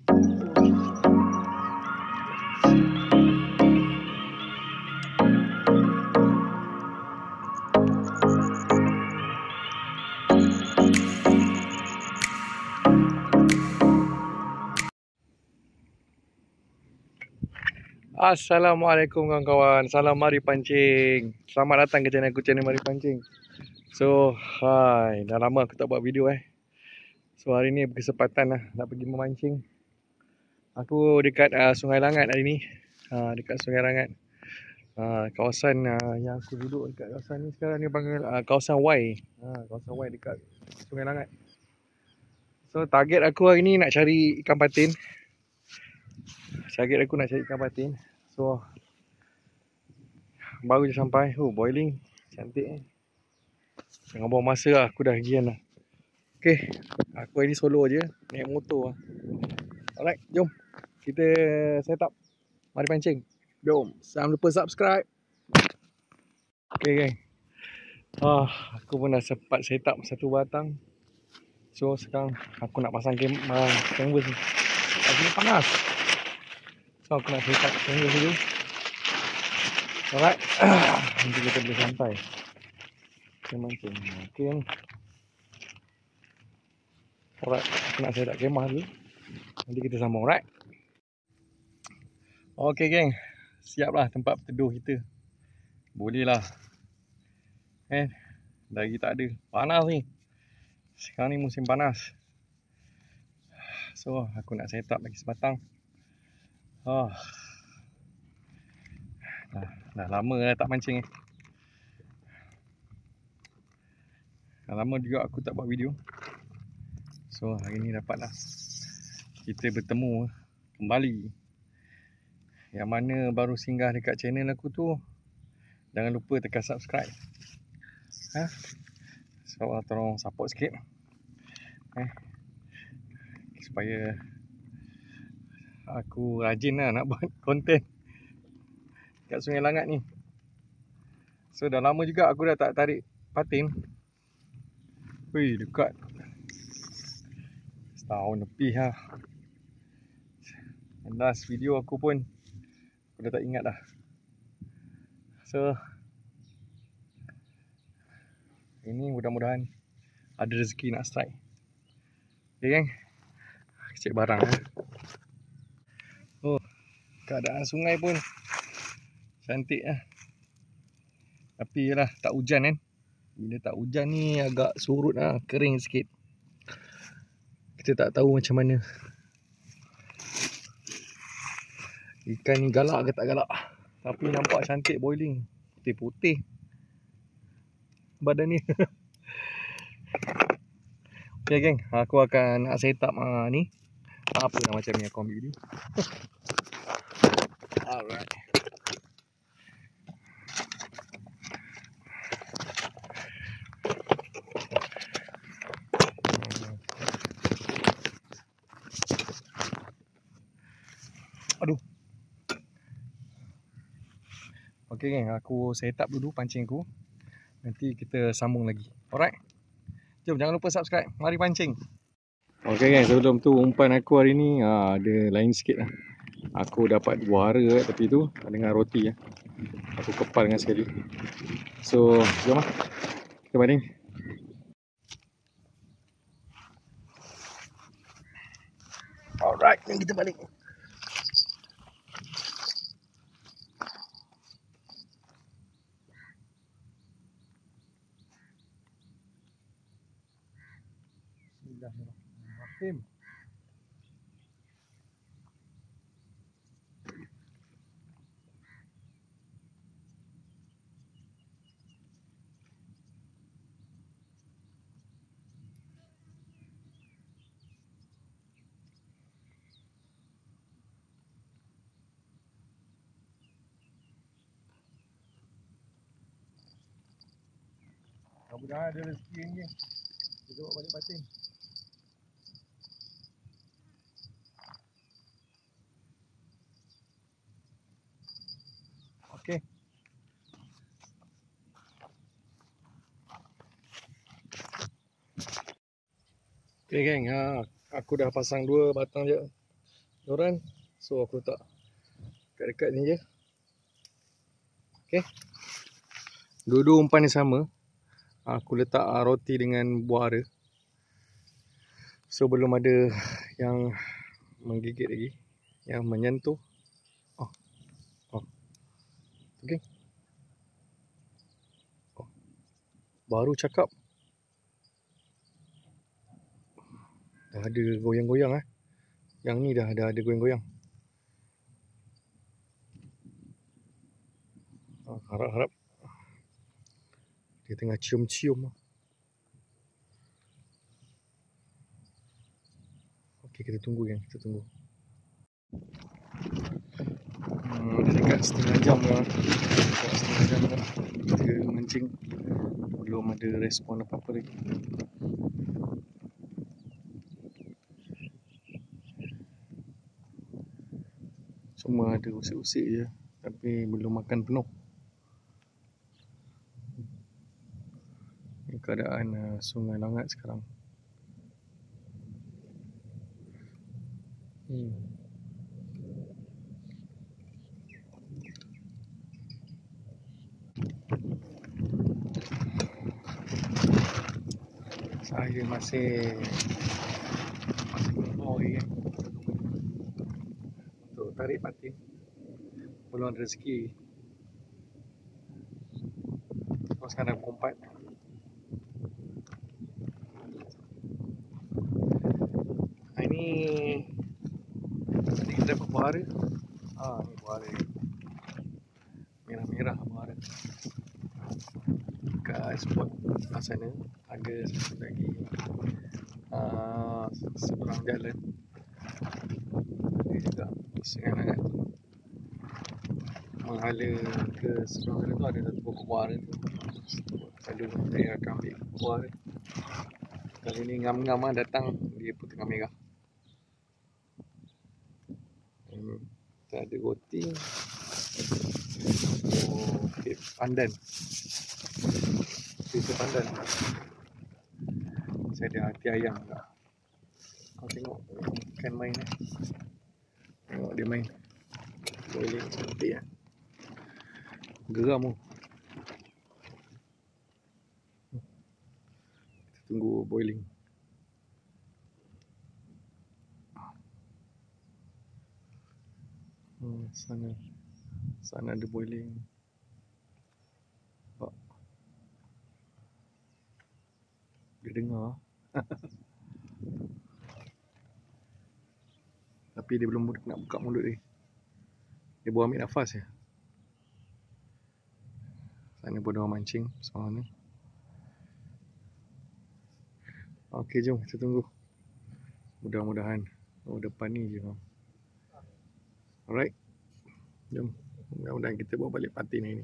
Assalamualaikum kawan-kawan. Salam mari pancing. Selamat datang ke channel aku, channel Mari Pancing. So, hai, dah lama aku tak buat video So hari ni berkesempatan nak pergi memancing. Aku dekat Sungai Langat hari ni. Dekat Sungai Langat. Kawasan yang aku duduk dekat kawasan ni sekarang ni panggil kawasan Y. Kawasan Y dekat Sungai Langat. So target aku hari ni nak cari ikan patin. So baru je sampai. Boiling. Cantik Tengah buang masa aku dah gian dah. Okay, aku hari ni solo je, naik motor Alright, jom kita set up. Mari pancing. Jom, jangan lupa subscribe. Okay geng. Aku pun dah sempat set up satu batang. So sekarang aku nak pasang canvas ni. Lagi ni panas. So aku nak set up canvas dulu. Alright. Nanti kita boleh sampai. Kita mancing. Okay. Alright, aku nak set up kemah dulu. Nanti kita sambung, alright. Okay geng. Siaplah tempat berteduh kita. Boleh lah. Lagi tak ada. Panas ni. Sekarang ni musim panas. So aku nak set up lagi sebatang. Dah lama dah tak mancing Dah lama juga aku tak buat video. So hari ni dapatlah kita bertemu kembali. Yang mana baru singgah dekat channel aku tu, jangan lupa tekan subscribe. So tolong support sikit supaya aku rajin lah nak buat konten kat Sungai Langat ni. So dah lama juga aku dah tak tarik patin. Wih, dekat setahun lebih lah. Last video aku pun aku dah tak ingat dah. So ini mudah-mudahan ada rezeki nak strike. Okay geng, cek barang keadaan sungai pun cantik Tapi yalah, tak hujan kan. Bila tak hujan ni agak surut kering sikit. Kita tak tahu macam mana ikan ni galak ke tak galak. Tapi nampak cantik boiling. Putih-putih badan ni. Okay geng, aku akan nak set up ni. Apa dah macam ni aku ambil video. Alright. Aduh. Okay geng, aku set up dulu pancing aku. Nanti kita sambung lagi. Alright. Jom, jangan lupa subscribe. Mari pancing. Okay geng, sebelum tu umpan aku hari ni ada lain sikit lah. Aku dapat buara kat tepi tu dengan roti Aku kepal dengan sekali. So, jom lah kita banding. Alright, yang kita balik. Bismillahirrahmanirrahim. Mudah-mudahan ada rezeki ni. Kita bawa balik patin. Okay. Okay geng, aku dah pasang 2 batang je. Joran. So aku letak dekat-dekat ni je. Okay. Dua-dua umpan ni sama. Aku letak roti dengan buah ara. So belum ada yang menggigit lagi, yang menyentuh. Oh. Okay. Baru cakap dah ada goyang-goyang . Yang ni dah ada goyang-goyang. Harap-harap dia tengah cium-cium. Okey, kita tunggu kan, kita tunggu. Dekat setengah jam lah. Kita mancing, belum ada respon apa-apa lagi. Semua ada usik-usik je, tapi belum makan penuh. Ini keadaan Sungai Langat sekarang. Saya masih menunggu lagi untuk tarik patin. Belum ada rezeki. Oh, sekarang pukul 4. Ini tadi kita dapat buah ara. Ni buah ara. Merah-merah buah ara. Kat spot sana ada satu lagi seberang jalan. Ada juga Sungai Langat tu. Menghala ke seberang jalan tu ada satu pokok buah ara tu. Selalu saya akan ambil buah ara. Kali ni ngam-ngam datang, dia pun tengah merah. Kita ada roti. Pandan. Pizza pandan. Saya ada hati ayam juga. Kau tengok ikan main . Tengok dia main. Boiling cantik lah. Geram tu. Kita tunggu boiling. Sana ada boiling. Dia dengar. Tapi dia belum nak buka mulut dia. Dia baru ambil nafas je. Sana pun orang mancing seorang ni. Okey, jom kita tunggu. Mudah-mudahan depan ni je. Alright. Jom. Mudah-mudahan kita bawa balik patin ni.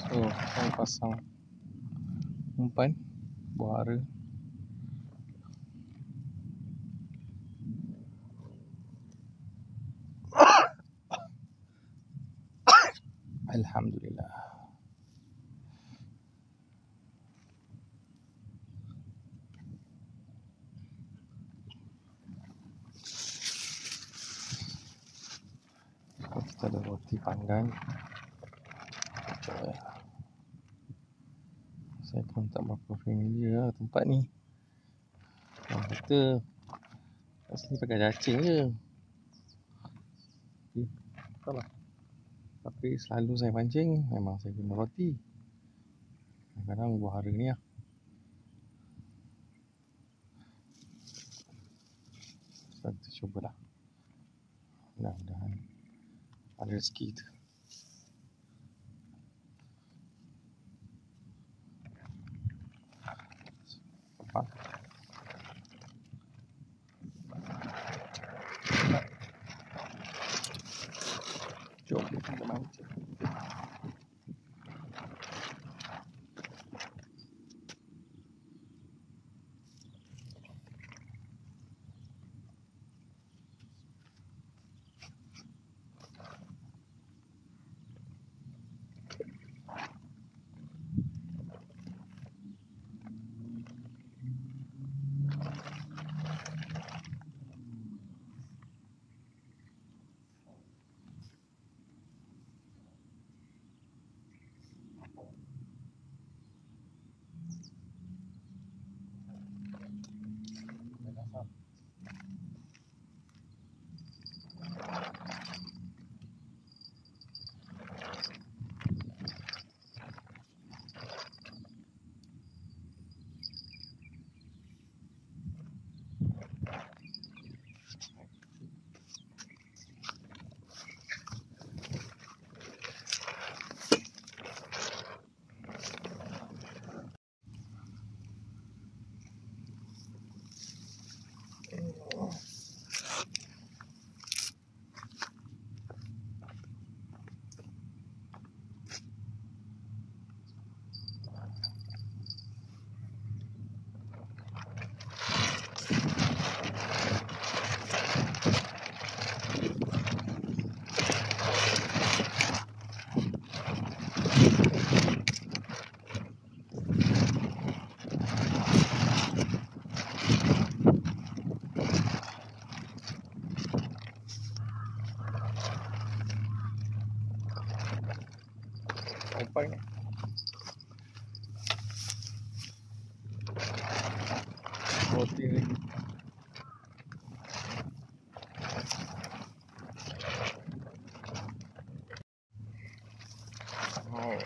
So, saya pasang umpan buah ara. Alhamdulillah. Kita ada roti panggang. Saya pun tak berapa familiar lah tempat ni. Orang kata asli pakai cacing je. Tak lah. Tapi selalu saya pancing memang saya guna roti. Kadang-kadang buah ara ni lah. So kita cubalah. Mudah-mudahan ada rezeki tu. Jom kita mancing. Umpan ni. Roti ni. Oh.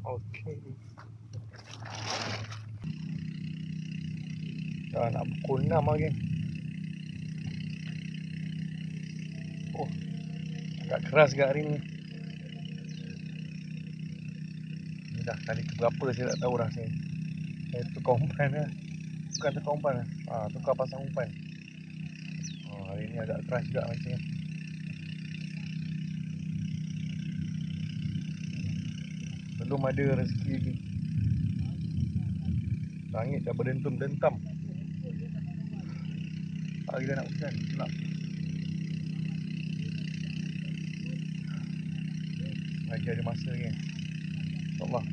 Okey. Dah nak pukul 6 lagi. Oh, agak keras ke hari ni. Ni dah kali keberapa saya tak tahu dah saya. Saya tukar umpan dah. Bukan tukar umpan dah. Tukar pasang umpan. Hari ni agak keras juga macam ni. Belum ada rezeki lagi. Langit dah berdentum-dentam. Hari dah nak hujan. Gelap. Lagi ada masa lagi. InsyaAllah.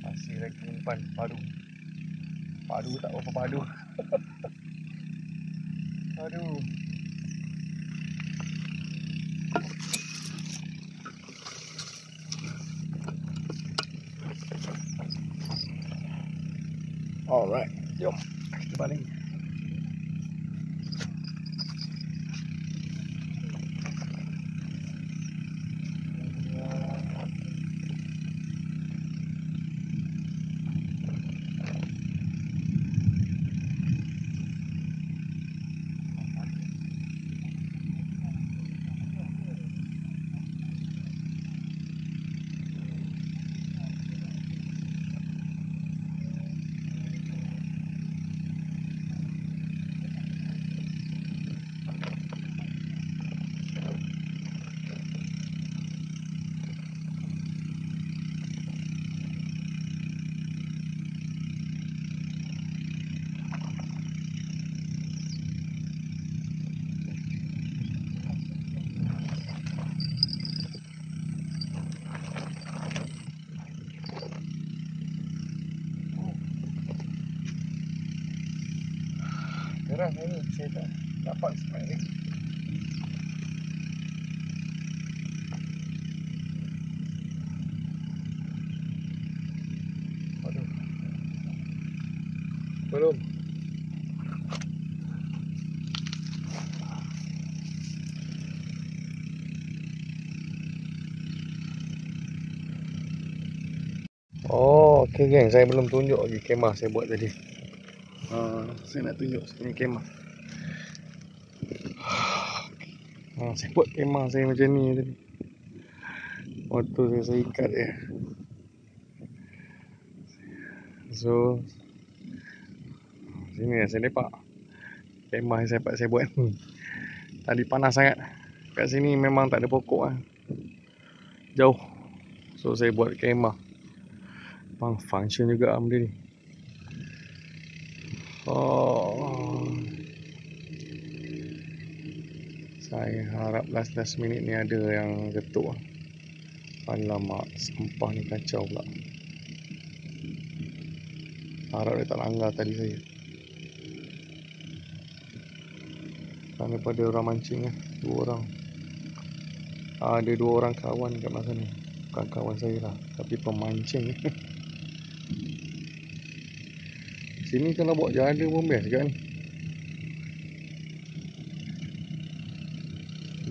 Masih lagi umpan padu. Padu tak berapa padu. Aduh. Alright, jom kita balik. Gerang ni saya tak dapat semak ni. Belum. Oh, okey geng, saya belum tunjuk lagi kemah saya buat tadi. Saya nak tunjuk sini kemah. Saya buat kemah saya macam ni tadi. Motor saya ikat dia. So sini saya lepak. Kemah yang saya buat ni. Tadi panas sangat. Kat sini memang tak ada pokok lah. Jauh. So saya buat kemah. Function juga benda ni. Saya harap last minit ni ada yang getuk lah. Alamak, sampah ni kacau pula. Harap dia tak langgar tadi saya. Kan daripada orang mancing lah, 2 orang. Ada 2 orang kawan kat masa ni. Bukan kawan saya lah, tapi pemancing. Sini kalau bawa jala pun best kan.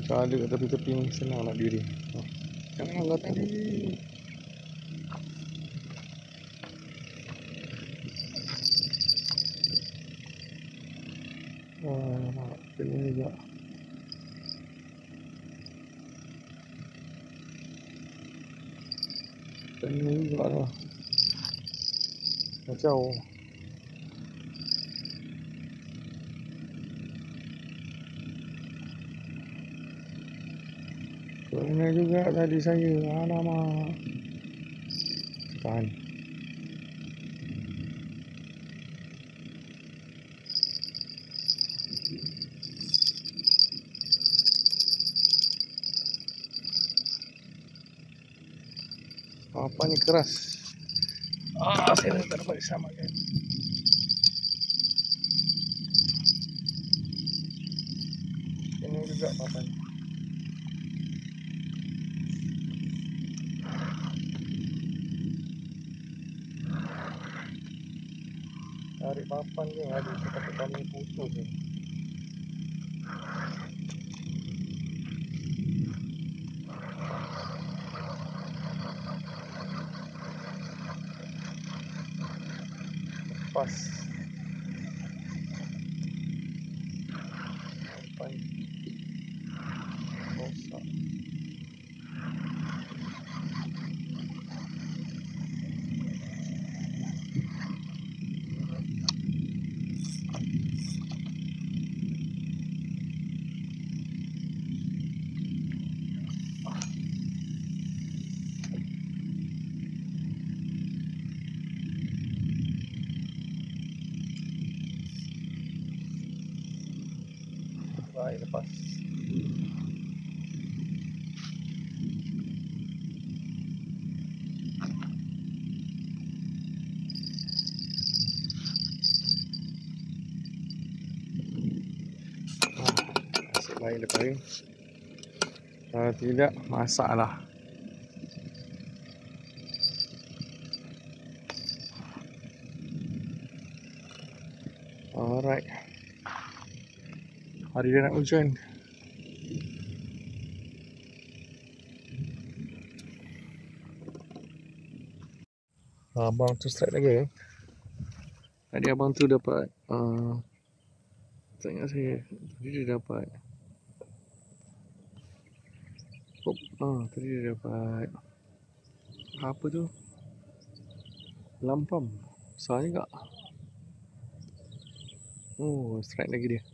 Jala kat tepi-tepi ni senang nak diri. Jangan langgar tadi. Kena juga. Kena juga lah. Kacau. Kena juga tadi saya. Alamak. Tahan. Apa ni keras. Saya tak dapat disamakan. Ini juga papan. Tarik papan je ada seperti kami putus ni. Pas. Papan. Rosak. Baik, lepas. Nasib baik lepas ni. Kalau tidak, masaklah. Alright. Hari dia nak hujan. Abang tu strike lagi. Tadi abang tu dapat tak ingat saya. Tadi dia dapat tadi dia dapat apa tu? Lampam. Besar juga. Oh, strike lagi dia.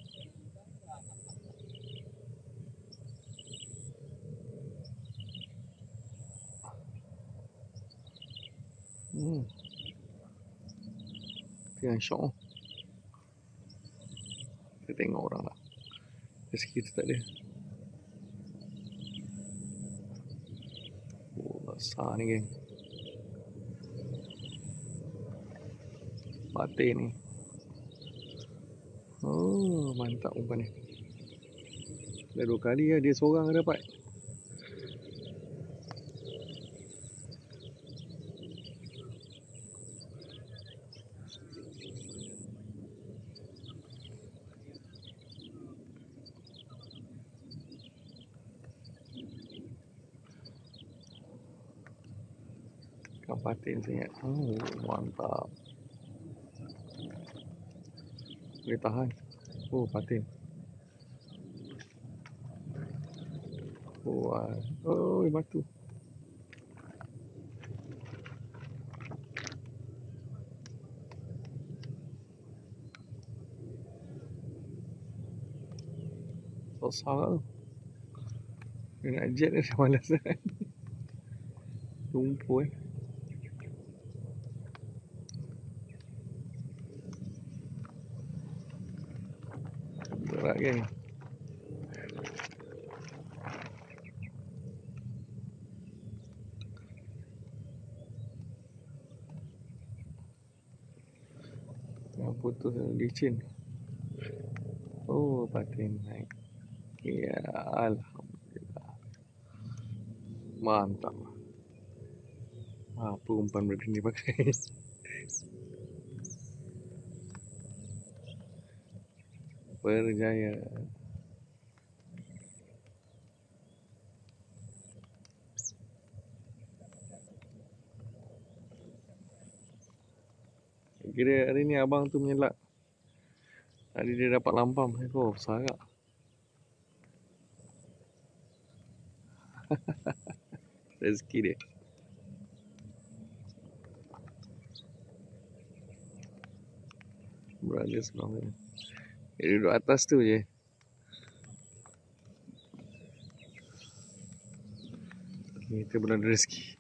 Itu yang syok. Kita tengok orang lah. Rezeki kita tak ada. Oh, besar ni geng. Batin ni. Oh, mantap umpan ni. Dah 2 kali lah dia seorang dapat. Ikan patin saya ingat. Oh, mantap. Boleh tahan. Oh, patin. Oh, batu. Besar tu. Dia nak jet dia malas kan. Lumpur berat kan. Yang putus licin. Oh, patin naik. Ya, alhamdulillah. Mantap. Apa umpan benda ni pakai? Berjaya. Kira hari ni abang tu menyelak. Tadi dia dapat lampam. Oh, besar tak? Rezeki dia. Berada sebelah mana. Dia duduk atas tu je. Kita berada rezeki.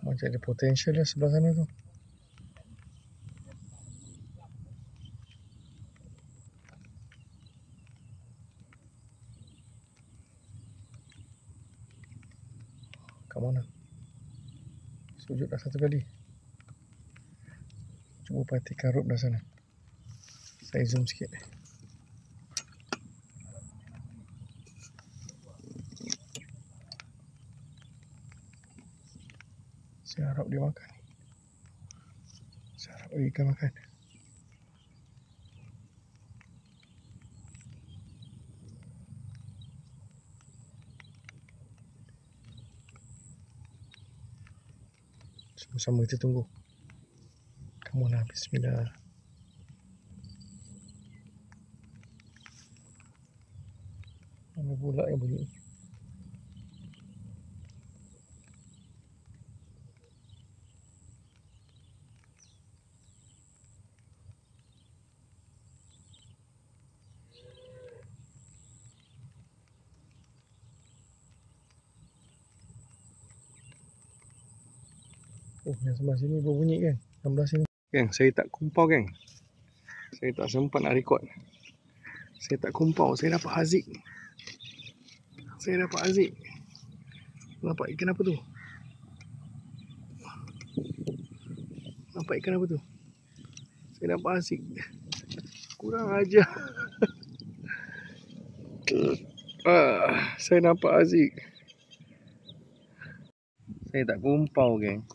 Macam ada potential lah sebelah sana tu. Kat mana? Sujud dah satu kali. Cuba perhatikan rope dah sana. Saya zoom sikit. Saya harap dia makan. Saya harap dia ikan makan. Sama-sama kita tunggu. Come on lah, bismillah. Mana pula yang bunyi? Oh, yang sebelah sini berbunyi kan? Sebelah sini. Geng, saya tak kumpau geng. Saya tak sempat nak record. Saya tak kumpau, saya dapat hazik. Saya dapat hazik. Nampak ikan apa tu? Nampak ikan apa tu? Saya dapat hazik. Kurang ajar. Saya nampak hazik. Saya tak kumpau geng.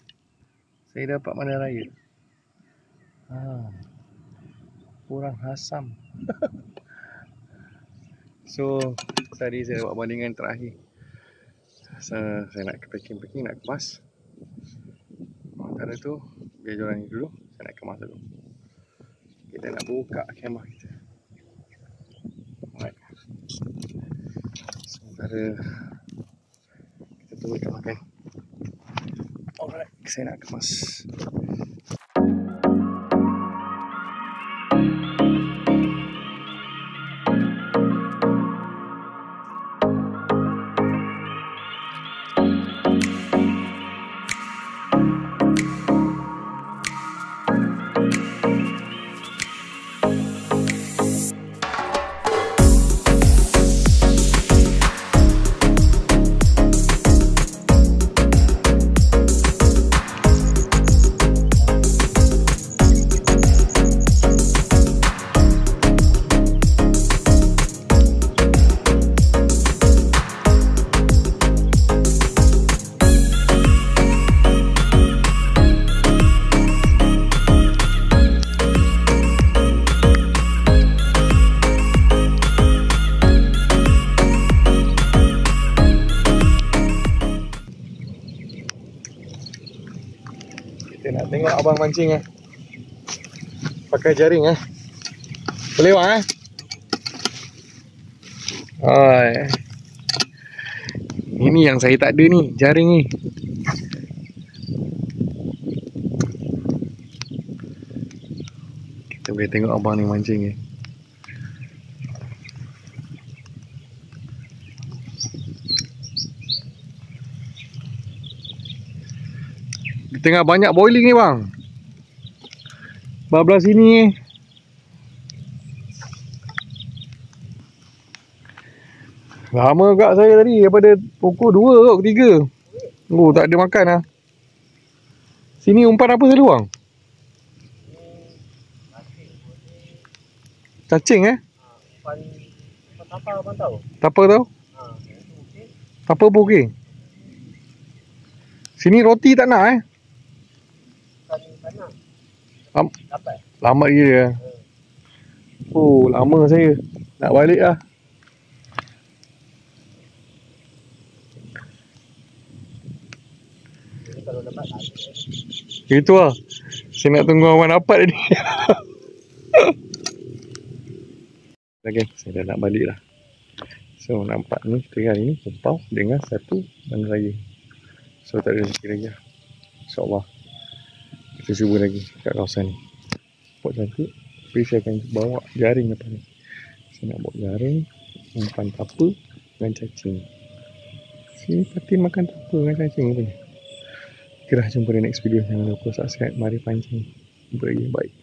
Saya dapat mana raya. Kurang asam. So, tadi saya buat bandingan terakhir. Saya nak packing, nak kemas. Antara tu, biar jualan ni dulu. Saya nak kemas dulu. Kita nak buka kemah kita. Alright. Sementara kita tunggu ikan makan. Alright, saya nak kemas. Nak tengok abang mancing pakai jaring Boleh bang Ini yang saya tak ada ni, jaring ni. Kita boleh tengok abang ni mancing ni. Di tengah banyak boiling ni bang. Belah sini lama agak saya tadi, daripada pukul 2 ke 3. Oh, tak ada makan Sini umpan apa selalu bang? Cacing Umpan tapa abang tahu? Tapa tau? Okay. Tapa pun okey. Sini roti tak nak Tak nak. Dapat? Lama dia. Oh, lama saya. Nak balik Kalau dapat Itu saya nak tunggu awak dapat tadi. Okay, saya dah nak balik lah. So nampak ni kita hari ni Kumpau dengan satu Bandar Raya. So tak ada rezeki lagi InsyaAllah kita cuba lagi kat kawasan ni. Spot cantik. Tapi saya akan bawa jaring lepas ni. Saya nak bawa jaring, umpan tapa dengan cacing. Sini Fatin makan tapa dengan cacing rupanya. Okay dah, jumpa di next video. Jangan lupa subscribe Mari Pancing. Jumpa lagi, bye.